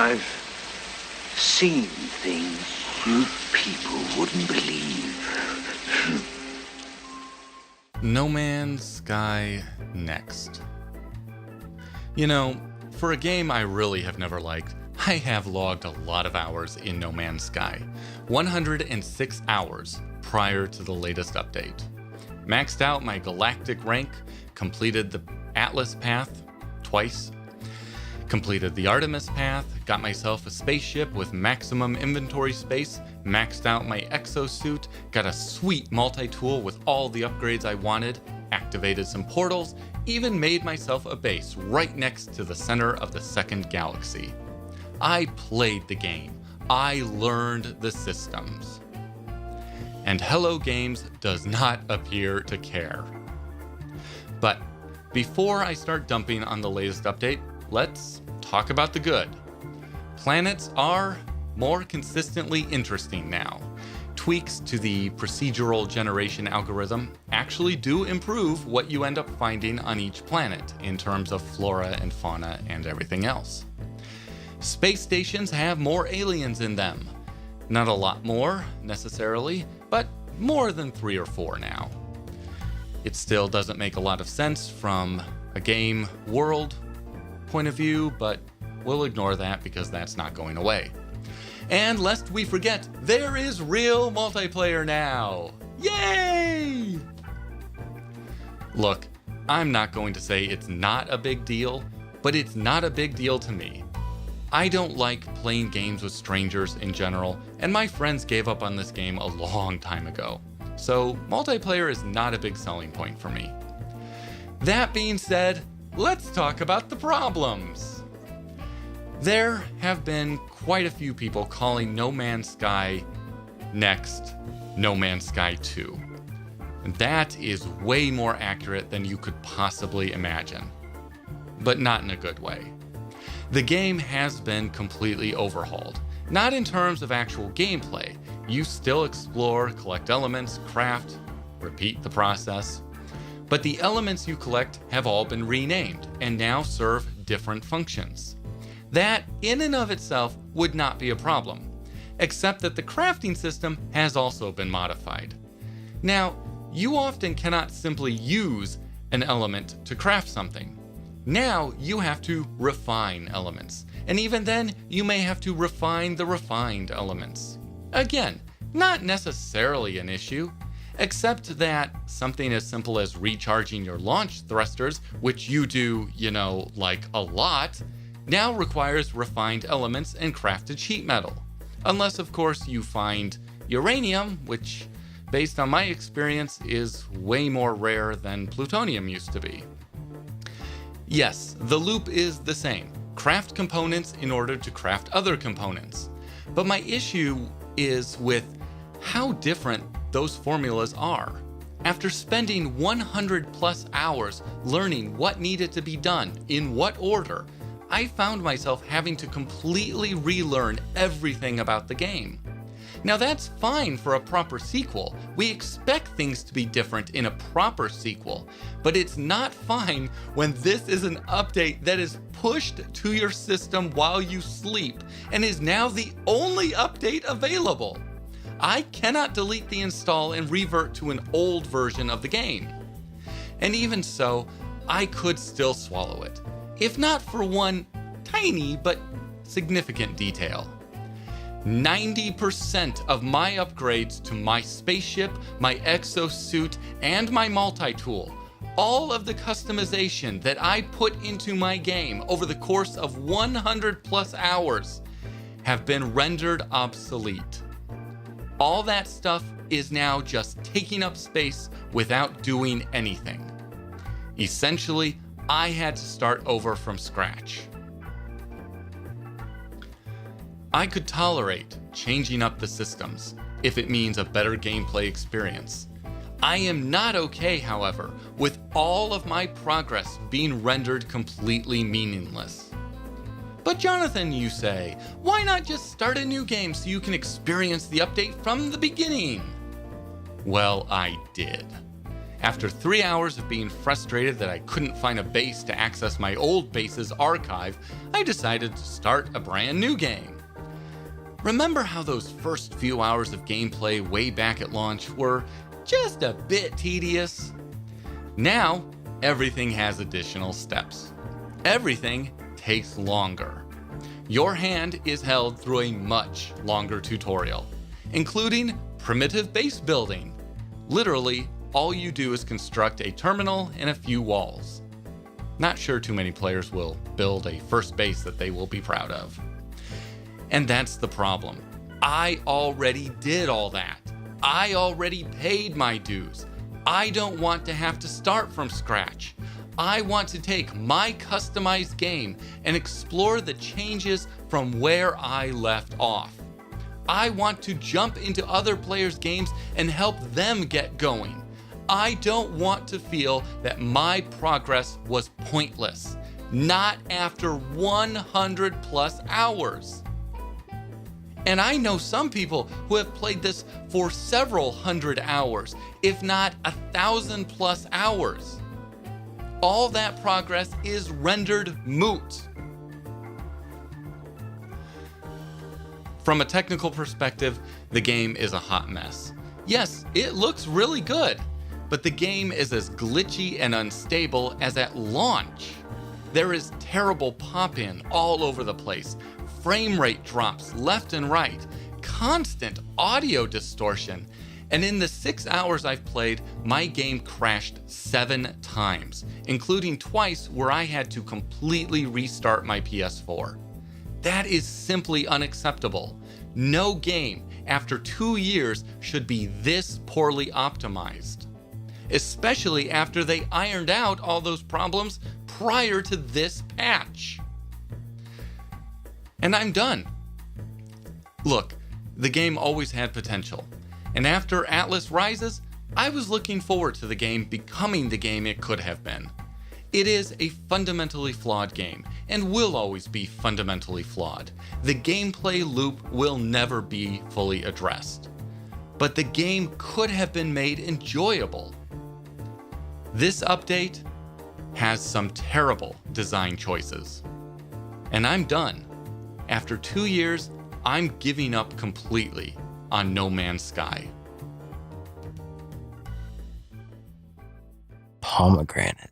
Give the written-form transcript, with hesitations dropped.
I've seen things you people wouldn't believe. No Man's Sky Next. You know, for a game I really have never liked, I have logged a lot of hours in No Man's Sky. 106 hours prior to the latest update. Maxed out my galactic rank, completed the Atlas path twice, completed the Artemis path, got myself a spaceship with maximum inventory space, maxed out my exosuit, got a sweet multi-tool with all the upgrades I wanted, activated some portals, even made myself a base right next to the center of the second galaxy. I played the game. I learned the systems. And Hello Games does not appear to care. But before I start dumping on the latest update, let's talk about the good. Planets are more consistently interesting now. Tweaks to the procedural generation algorithm actually do improve what you end up finding on each planet in terms of flora and fauna and everything else. Space stations have more aliens in them. Not a lot more, necessarily, but more than 3 or 4 now. It still doesn't make a lot of sense from a game world point of view, but we'll ignore that because that's not going away. And lest we forget, there is real multiplayer now! Yay! Look, I'm not going to say it's not a big deal, but it's not a big deal to me. I don't like playing games with strangers in general, and my friends gave up on this game a long time ago. So multiplayer is not a big selling point for me. That being said, let's talk about the problems. There have been quite a few people calling No Man's Sky Next No Man's Sky 2. That is way more accurate than you could possibly imagine, but not in a good way. The game has been completely overhauled. Not in terms of actual gameplay. You still explore, collect elements, craft, repeat the process. But the elements you collect have all been renamed and now serve different functions. That, in and of itself, would not be a problem, except that the crafting system has also been modified. Now, you often cannot simply use an element to craft something. Now you have to refine elements, and even then you may have to refine the refined elements. Again, not necessarily an issue, except that something as simple as recharging your launch thrusters, which you do, like a lot, now requires refined elements and crafted sheet metal. Unless, of course, you find uranium, which, based on my experience, is way more rare than plutonium used to be. Yes, the loop is the same. Craft components in order to craft other components. But my issue is with how different those formulas are. After spending 100 plus hours learning what needed to be done, in what order, I found myself having to completely relearn everything about the game. Now that's fine for a proper sequel. We expect things to be different in a proper sequel, but it's not fine when this is an update that is pushed to your system while you sleep and is now the only update available. I cannot delete the install and revert to an old version of the game. And even so, I could still swallow it, if not for one tiny but significant detail. 90% of my upgrades to my spaceship, my exosuit, and my multi-tool, all of the customization that I put into my game over the course of 100 plus hours, have been rendered obsolete. All that stuff is now just taking up space without doing anything. Essentially, I had to start over from scratch. I could tolerate changing up the systems if it means a better gameplay experience. I am not okay, however, with all of my progress being rendered completely meaningless. But Jonathan, you say, why not just start a new game so you can experience the update from the beginning? Well, I did. After 3 hours of being frustrated that I couldn't find a base to access my old base's archive, I decided to start a brand new game. Remember how those first few hours of gameplay way back at launch were just a bit tedious? Now, everything has additional steps. Everything takes longer. Your hand is held through a much longer tutorial, including primitive base building. Literally, all you do is construct a terminal and a few walls. Not sure too many players will build a first base that they will be proud of. And that's the problem. I already did all that. I already paid my dues. I don't want to have to start from scratch. I want to take my customized game and explore the changes from where I left off. I want to jump into other players' games and help them get going. I don't want to feel that my progress was pointless, not after 100 plus hours. And I know some people who have played this for several hundred hours, if not 1,000 plus hours. All that progress is rendered moot. From a technical perspective, the game is a hot mess. Yes, it looks really good, but the game is as glitchy and unstable as at launch. There is terrible pop-in all over the place, frame rate drops left and right, constant audio distortion, and in the 6 hours I've played, my game crashed 7 times, including twice where I had to completely restart my PS4. That is simply unacceptable. No game after 2 years should be this poorly optimized, especially after they ironed out all those problems prior to this patch. And I'm done. Look, the game always had potential, and after Atlas Rises, I was looking forward to the game becoming the game it could have been. It is a fundamentally flawed game, and will always be fundamentally flawed. The gameplay loop will never be fully addressed. But the game could have been made enjoyable. This update has some terrible design choices. And I'm done. After 2 years, I'm giving up completely on No Man's Sky. Pomegranate.